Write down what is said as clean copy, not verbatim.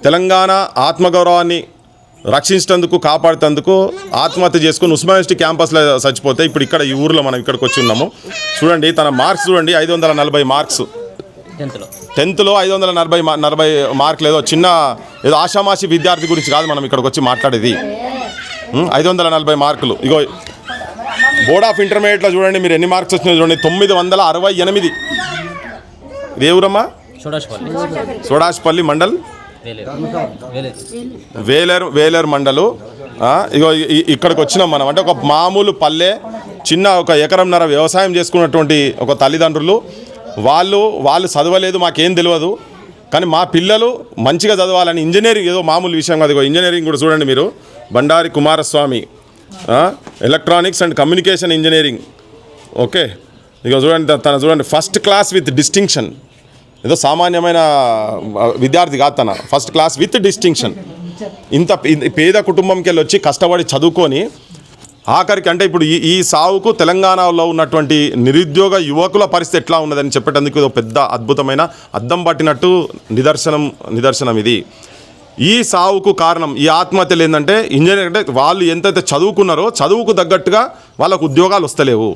తెలంగాణ ఆత్మగౌరవాన్ని రక్షించేందుకు కాపాడుతందుకు ఆత్మహత్య చేసుకుని ఉస్మానియా యూనివర్సిటీ క్యాంపస్లో చచ్చిపోతే ఇప్పుడు ఇక్కడ ఈ ఊరిలో మనం ఇక్కడికి వచ్చి ఉన్నాము. చూడండి తన మార్క్స్ చూడండి, 540 మార్క్స్ 10th 540 మార్కులు. ఏదో ఆషామాషి విద్యార్థి గురించి కాదు మనం ఇక్కడికి వచ్చి మాట్లాడేది. 540 మార్కులు. ఇగో బోర్డ్ ఆఫ్ ఇంటర్మీడియట్లో చూడండి మీరు ఎన్ని మార్క్స్ వచ్చినాయి చూడండి, 968. ఇది ఏ ఊరమ్మా? సోడాష్పల్లి మండల్, వేలేరు మండలు. ఇగో ఇక్కడికి వచ్చినాం మనం. అంటే ఒక మామూలు పల్లె, చిన్న 1 ఎకరంన్నర వ్యవసాయం చేసుకున్నటువంటి ఒక తల్లిదండ్రులు. వాళ్ళు చదవలేదు, మాకేం తెలియదు, కానీ మా పిల్లలు మంచిగా చదవాలని ఇంజనీరింగ్ ఏదో మామూలు విషయం కాదు. ఇంజనీరింగ్ కూడా చూడండి మీరు, Bandari Kumaraswamy electronics and communication engineering. Okay, ఇక చూడండి ఫస్ట్ క్లాస్ విత్ డిస్టింక్షన్. ఏదో సామాన్యమైన విద్యార్థి కాదు తన, ఫస్ట్ క్లాస్ విత్ డిస్టింక్షన్. ఇంత పేద కుటుంబంకి వెళ్ళి వచ్చి కష్టపడి చదువుకొని ఆఖరికి అంటే ఇప్పుడు ఈ సావుకు తెలంగాణలో ఉన్నటువంటి నిరుద్యోగ యువకుల పరిస్థితి ఎట్లా ఉన్నదని చెప్పేటందుకు ఇది పెద్ద అద్భుతమైన అద్దం పట్టినట్టు నిదర్శనం ఇది. ఈ సావుకు కారణం, ఈ ఆత్మహత్యలు ఏంటంటే ఇంజనీర్ అంటే వాళ్ళు ఎంతైతే చదువుకున్నారో చదువుకు తగ్గట్టుగా వాళ్ళకు ఉద్యోగాలు వస్తలేవు.